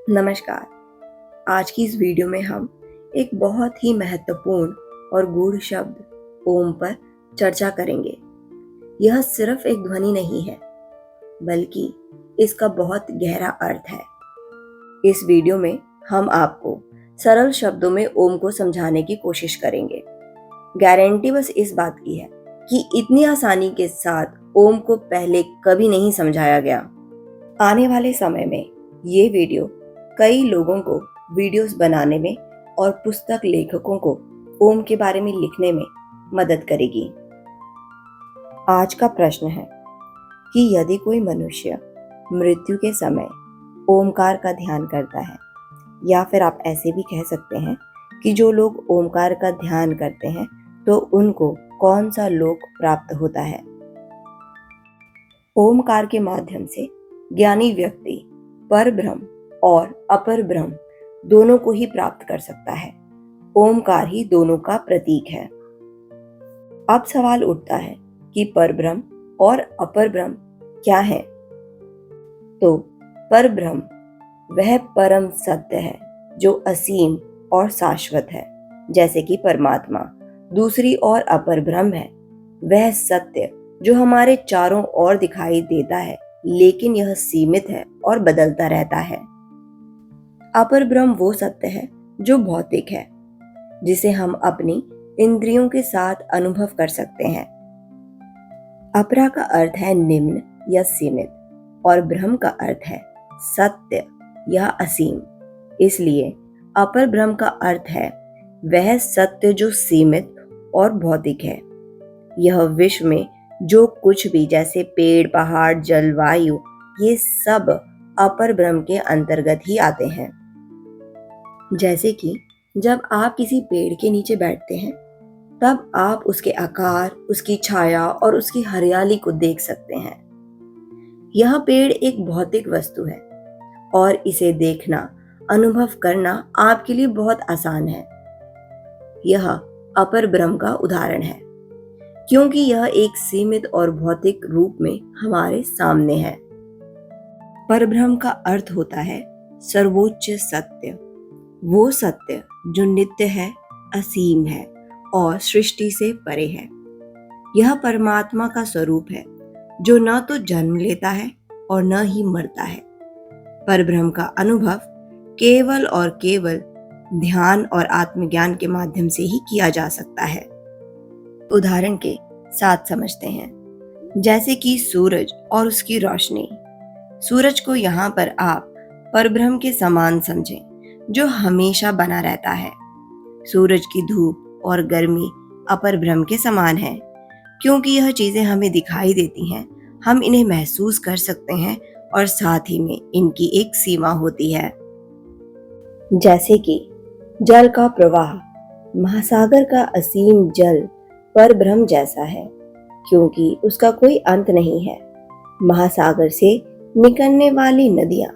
नमस्कार। आज की इस वीडियो में हम एक बहुत ही महत्वपूर्ण और गूढ़ शब्द ओम पर चर्चा करेंगे। यह सिर्फ एक ध्वनि नहीं है, बल्कि इसका बहुत गहरा अर्थ है। इस वीडियो में हम आपको सरल शब्दों में ओम को समझाने की कोशिश करेंगे। गारंटी बस इस बात की है कि इतनी आसानी के साथ ओम को पहले कभी नहीं समझाया गया। आने वाले समय में ये वीडियो कई लोगों को वीडियोस बनाने में और पुस्तक लेखकों को ओम के बारे में लिखने में मदद करेगी। आज का प्रश्न है कि यदि कोई मनुष्य मृत्यु के समय ओमकार का ध्यान करता है, या फिर आप ऐसे भी कह सकते हैं कि जो लोग ओमकार का ध्यान करते हैं तो उनको कौन सा लोक प्राप्त होता है। ओमकार के माध्यम से ज्ञानी व्यक्ति परब्रह्म और अपर ब्रह्म दोनों को ही प्राप्त कर सकता है। ओमकार ही दोनों का प्रतीक है। अब सवाल उठता है कि परब्रह्म और अपर ब्रह्म क्या है। तो परब्रह्म वह परम सत्य है जो असीम और शाश्वत है, जैसे कि परमात्मा। दूसरी ओर अपर ब्रह्म है वह सत्य जो हमारे चारों ओर दिखाई देता है, लेकिन यह सीमित है और बदलता रहता है। अपर ब्रह्म वो सत्य है जो भौतिक है, जिसे हम अपनी इंद्रियों के साथ अनुभव कर सकते हैं। अपरा का अर्थ है निम्न या सीमित, और ब्रह्म का अर्थ है सत्य या असीम। इसलिए अपर ब्रह्म का अर्थ है वह सत्य जो सीमित और भौतिक है। यह विश्व में जो कुछ भी, जैसे पेड़, पहाड़, जलवायु, ये सब अपर ब्रह्म के अंतर्गत ही आते हैं। जैसे कि जब आप किसी पेड़ के नीचे बैठते हैं, तब आप उसके आकार, उसकी छाया और उसकी हरियाली को देख सकते हैं। यह पेड़ एक भौतिक वस्तु है और इसे देखना, अनुभव करना आपके लिए बहुत आसान है। यह अपर ब्रह्म का उदाहरण है, क्योंकि यह एक सीमित और भौतिक रूप में हमारे सामने है। परब्रह्म का अर्थ होता है सर्वोच्च सत्य, वो सत्य जो नित्य है, असीम है और सृष्टि से परे है। यह परमात्मा का स्वरूप है जो न तो जन्म लेता है और न ही मरता है। परब्रह्म का अनुभव केवल और केवल ध्यान और आत्मज्ञान के माध्यम से ही किया जा सकता है। उदाहरण के साथ समझते हैं, जैसे कि सूरज और उसकी रोशनी। सूरज को यहाँ पर आप परब्रह्म के समान समझें, जो हमेशा बना रहता है। सूरज की धूप और गर्मी अपर ब्रह्म के समान है, क्योंकि यह चीजें हमें दिखाई देती हैं, हम इन्हें महसूस कर सकते हैं और साथ ही में इनकी एक सीमा होती है। जैसे कि जल का प्रवाह, महासागर का असीम जल परब्रह्म जैसा है, क्योंकि उसका कोई अंत नहीं है। महासागर से निकलने वाली नदियां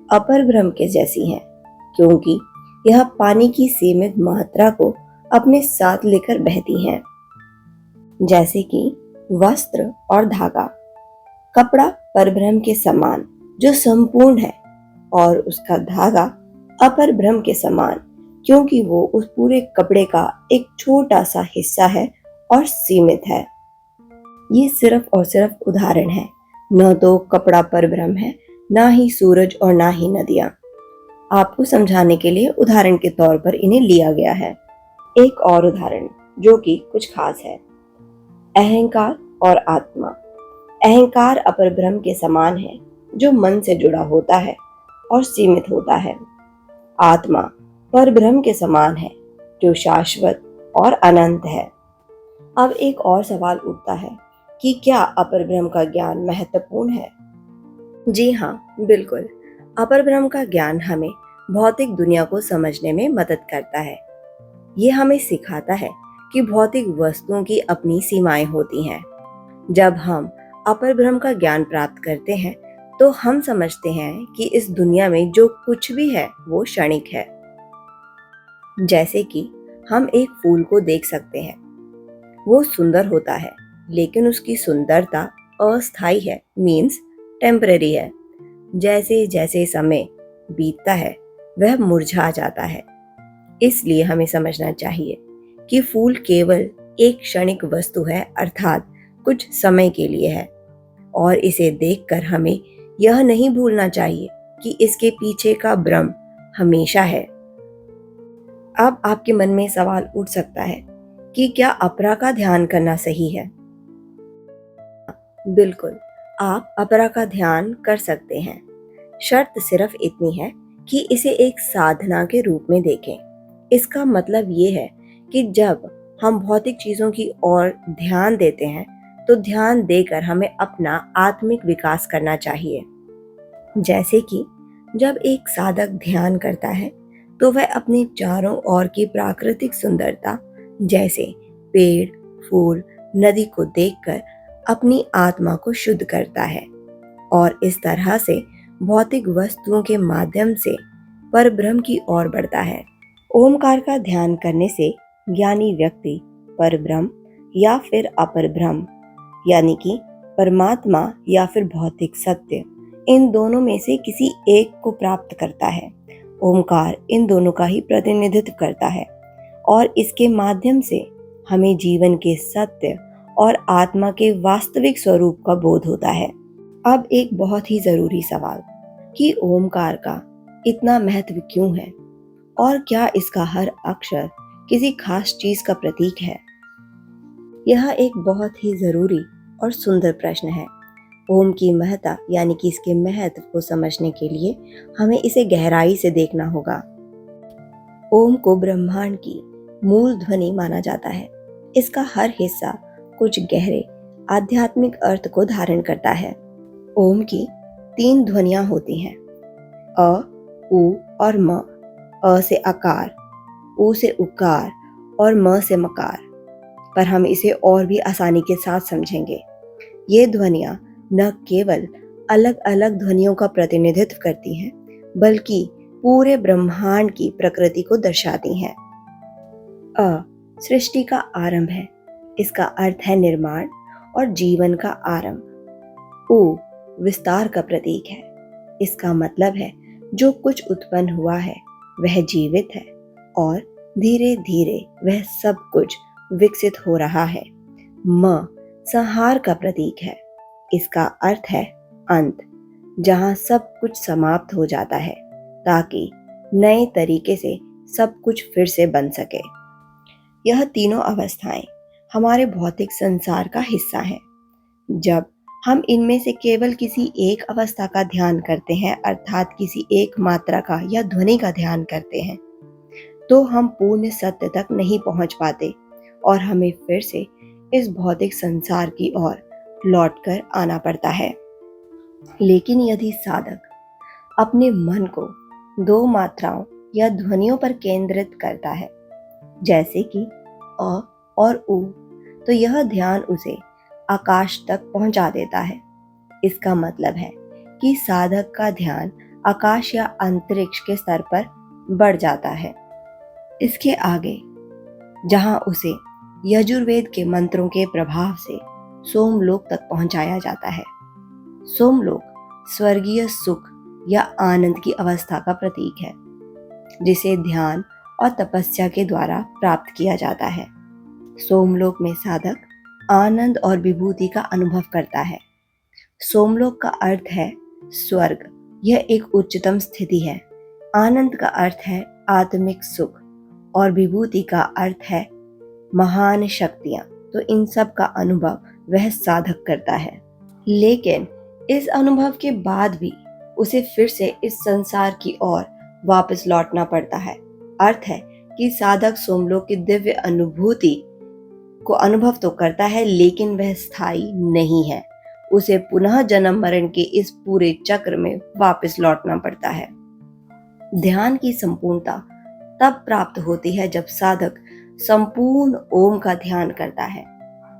अपर ब्रह्म के जैसी हैं, क्योंकि यह पानी की सीमित मात्रा को अपने साथ लेकर बहती हैं। जैसे कि वस्त्र और धागा। कपड़ा परब्रह्म के समान जो संपूर्ण है, और उसका धागा अपर ब्रह्म के समान, क्योंकि वो उस पूरे कपड़े का एक छोटा सा हिस्सा है और सीमित है। ये सिर्फ और सिर्फ उदाहरण है, न तो कपड़ा परब्रह्म है, ना ही सूरज और ना ही नदियां। आपको समझाने के लिए उदाहरण के तौर पर इन्हें लिया गया है। एक और उदाहरण जो कि कुछ खास है, अहंकार और आत्मा। अहंकार अपर ब्रह्म के समान है जो मन से जुड़ा होता है और सीमित होता है। आत्मा परब्रह्म के समान है जो शाश्वत और अनंत है। अब एक और सवाल उठता है कि क्या अपर ब्रह्म का ज्ञान महत्वपूर्ण है? जी हाँ, बिल्कुल। अपर ब्रह्म का ज्ञान हमें भौतिक दुनिया को समझने में मदद करता है। ये हमें सिखाता है कि भौतिक वस्तुओं की अपनी सीमाएं होती हैं। जब हम अपर ब्रह्म का ज्ञान प्राप्त करते हैं, तो हम समझते हैं कि इस दुनिया में जो कुछ भी है वो क्षणिक है। जैसे कि हम एक फूल को देख सकते हैं, वो सुंदर होता है, लेकिन उसकी सुंदरता अस्थायी है, मीन्स टेम्पररी है। जैसे जैसे समय बीतता है वह मुरझा जाता है। इसलिए हमें समझना चाहिए कि फूल केवल एक क्षणिक वस्तु है, अर्थात कुछ समय के लिए है, और इसे देखकर हमें यह नहीं भूलना चाहिए कि इसके पीछे का भ्रम हमेशा है। अब आपके मन में सवाल उठ सकता है कि क्या अपरा का ध्यान करना सही है? बिल्कुल, आप अपरा का ध्यान कर सकते हैं। शर्त सिर्फ इतनी है कि इसे एक साधना के रूप में देखें। इसका मतलब ये है कि जब हम भौतिक चीजों की ओर ध्यान देते हैं तो ध्यान देकर हमें अपना आत्मिक विकास करना चाहिए। जैसे कि जब एक साधक ध्यान करता है तो वह अपने चारों ओर की प्राकृतिक सुंदरता जैसे पेड़, फूल, नदी को देखकर अपनी आत्मा को शुद्ध करता है और इस तरह से भौतिक वस्तुओं के माध्यम से परब्रह्म की ओर बढ़ता है। ओमकार का ध्यान करने से ज्ञानी व्यक्ति परब्रह्म या फिर अपर ब्रह्म यानी कि परमात्मा या फिर भौतिक सत्य, इन दोनों में से किसी एक को प्राप्त करता है। ओमकार इन दोनों का ही प्रतिनिधित्व करता है और इसके माध्यम से हमें जीवन के सत्य और आत्मा के वास्तविक स्वरूप का बोध होता है। अब एक बहुत ही जरूरी सवाल कि ओमकार का इतना महत्व क्यों है और क्या इसका हर अक्षर किसी खास चीज का प्रतीक है? यह एक बहुत ही जरूरी और सुंदर प्रश्न है। ओम की महत्ता यानी कि इसके महत्व को समझने के लिए हमें इसे गहराई से देखना होगा। ओम को ब्रह्मांड की मूल ध्वनि माना जाता है। इसका हर हिस्सा कुछ गहरे आध्यात्मिक अर्थ को धारण करता है। ओम की 3 ध्वनियां होती हैं, अ, उ और म। अ से आकार, उ से उकार और म से मकार। पर हम इसे और भी आसानी के साथ समझेंगे। ये ध्वनियां न केवल अलग अलग ध्वनियों का प्रतिनिधित्व करती हैं, बल्कि पूरे ब्रह्मांड की प्रकृति को दर्शाती हैं। अ सृष्टि का आरंभ है। इसका अर्थ है निर्माण और जीवन का आरंभ। उ विस्तार का प्रतीक है। इसका मतलब है जो कुछ उत्पन्न हुआ है वह जीवित है और धीरे धीरे वह सब कुछ विकसित हो रहा है। म संहार का प्रतीक है। इसका अर्थ है अंत, जहां सब कुछ समाप्त हो जाता है ताकि नए तरीके से सब कुछ फिर से बन सके। यह तीनों अवस्थाएं हमारे भौतिक संसार का हिस्सा हैं। जब हम इनमें से केवल किसी एक अवस्था का ध्यान करते हैं, अर्थात किसी एक मात्रा का या ध्वनि का ध्यान करते हैं, तो हम पूर्ण सत्य तक नहीं पहुंच पाते और हमें फिर से इस भौतिक संसार की ओर लौटकर आना पड़ता है। लेकिन यदि साधक अपने मन को 2 मात्राओं या ध्वनियों पर केंद्रित करता है, जैसे कि अ और उ, तो यह ध्यान उसे आकाश तक पहुंचा देता है। इसका मतलब है कि साधक का ध्यान आकाश या अंतरिक्ष के स्तर पर बढ़ जाता है। इसके आगे जहां उसे यजुर्वेद के मंत्रों के प्रभाव से सोमलोक तक पहुंचाया जाता है। सोमलोक स्वर्गीय सुख या आनंद की अवस्था का प्रतीक है, जिसे ध्यान और तपस्या के द्वारा प्राप्त किया जाता है। सोमलोक में साधक आनंद और विभूति का अनुभव करता है। सोमलोक का अर्थ है स्वर्ग। यह एक उच्चतम स्थिति है। आनंद का अर्थ है आत्मिक सुख और विभूति का अर्थ है महान शक्तियां। तो इन सब का अनुभव वह साधक करता है। लेकिन इस अनुभव के बाद भी उसे फिर से इस संसार की ओर वापस लौटना पड़ता है। अर्थ है कि साधक सोमलोक की दिव्य अनुभूति को अनुभव तो करता है, लेकिन वह स्थायी नहीं है। उसे पुनः जन्म मरण के इस पूरे चक्र में वापस लौटना पड़ता है। ध्यान की संपूर्णता तब प्राप्त होती है जब साधक संपूर्ण ओम का ध्यान करता है,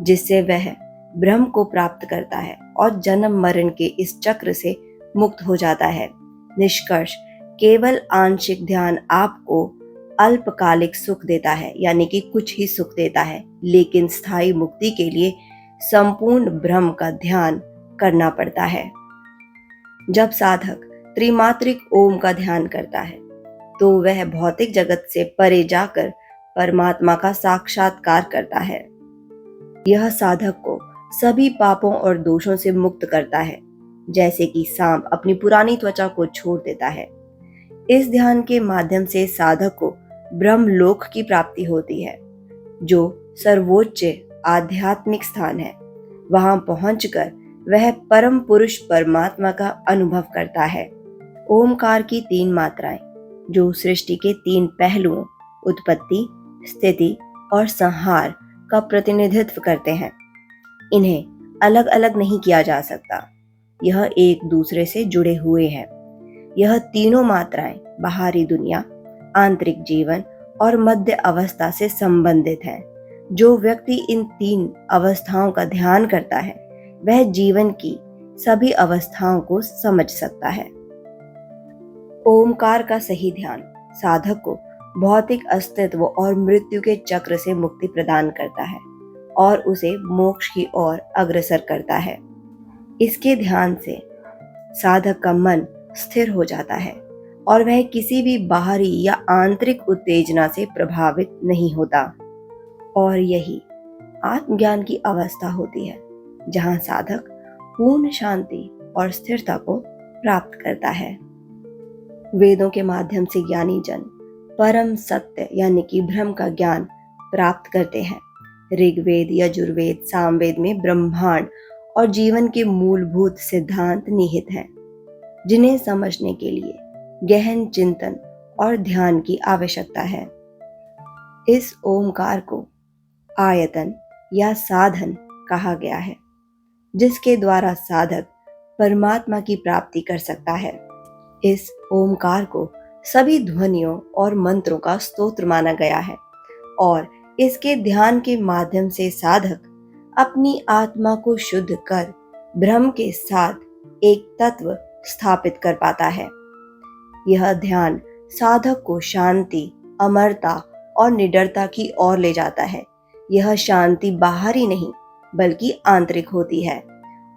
जिससे वह ब्रह्म को प्राप्त करता है और जन्म मरण के इस चक्र से मुक्त हो जाता है। निष्कर्ष, केवल आंशिक ध्यान आपको अल्पकालिक सुख देता है, यानी कि कुछ ही सुख देता है, लेकिन स्थायी मुक्ति के लिए संपूर्ण ब्रह्म का ध्यान करना पड़ता है। जब साधक त्रिमात्रिक ओम का ध्यान करता है तो वह भौतिक जगत से परे जाकर परमात्मा का साक्षात्कार करता है। यह साधक को सभी पापों और दोषों से मुक्त करता है, जैसे कि सांप अपनी पुरानी त्वचा को छोड़ देता है। इस ध्यान के माध्यम से साधक को ब्रह्मलोक की प्राप्ति होती है, जो सर्वोच्च आध्यात्मिक स्थान है। वहां पहुंचकर वह परम पुरुष परमात्मा का अनुभव करता है। ओमकार की 3 मात्राएं, जो सृष्टि के 3 पहलुओं उत्पत्ति, स्थिति और संहार का प्रतिनिधित्व करते हैं, इन्हें अलग अलग नहीं किया जा सकता। यह एक दूसरे से जुड़े हुए हैं। यह तीनों मात्राएं बाहरी दुनिया, आंतरिक जीवन और मध्य अवस्था से संबंधित हैं। जो व्यक्ति इन 3 अवस्थाओं का ध्यान करता है वह जीवन की सभी अवस्थाओं को समझ सकता है। ओमकार का सही ध्यान साधक को भौतिक अस्तित्व और मृत्यु के चक्र से मुक्ति प्रदान करता है और उसे मोक्ष की ओर अग्रसर करता है। इसके ध्यान से साधक का मन स्थिर हो जाता है और वह किसी भी बाहरी या आंतरिक उत्तेजना से प्रभावित नहीं होता। और यही आत्मज्ञान की अवस्था होती है, जहां साधक पूर्ण शांति और स्थिरता को प्राप्त करता है। वेदों के माध्यम से ज्ञानी जन परम सत्य यानी कि ब्रह्म का ज्ञान प्राप्त करते हैं। ऋग्वेद, यजुर्वेद, सामवेद में ब्रह्मांड और जीवन के मूलभूत सिद्धांत निहित हैं, जिन्हें समझने के लिए गहन चिंतन और ध्यान की आवश्यकता है। इस ओमकार को आयतन या साधन कहा गया है, जिसके द्वारा साधक परमात्मा की प्राप्ति कर सकता है। इस ओमकार को सभी ध्वनियों और मंत्रों का स्तोत्र माना गया है और इसके ध्यान के माध्यम से साधक अपनी आत्मा को शुद्ध कर ब्रह्म के साथ एक तत्व स्थापित कर पाता है। यह ध्यान साधक को शांति, अमरता और निडरता की ओर ले जाता है। यह शांति बाहरी नहीं बल्कि आंतरिक होती है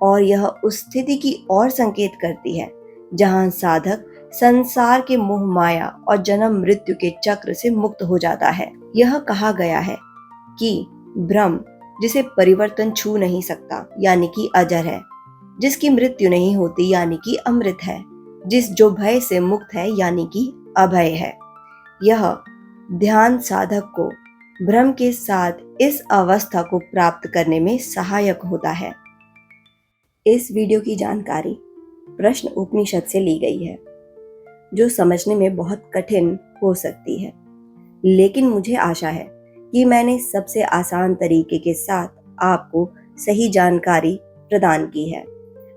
और यह उस स्थिति की ओर संकेत करती है जहां साधक संसार के मोह माया और जन्म मृत्यु के चक्र से मुक्त हो जाता है। यह कहा गया है कि ब्रह्म जिसे परिवर्तन छू नहीं सकता यानी कि अजर है, जिसकी मृत्यु नहीं होती यानी कि अमृत है, जो भय से मुक्त है यानी कि अभय है। यह ध्यान साधक को ब्रह्म के साथ इस अवस्था को प्राप्त करने में सहायक होता है। इस वीडियो की जानकारी प्रश्न उपनिषद से ली गई है, जो समझने में बहुत कठिन हो सकती है, लेकिन मुझे आशा है कि मैंने सबसे आसान तरीके के साथ आपको सही जानकारी प्रदान की है।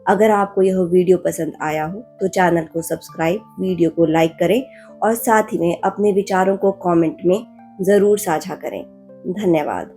अगर आपको यह वीडियो पसंद आया हो तो चैनल को सब्सक्राइब, वीडियो को लाइक करें और साथ ही में अपने विचारों को कमेंट में ज़रूर साझा करें। धन्यवाद।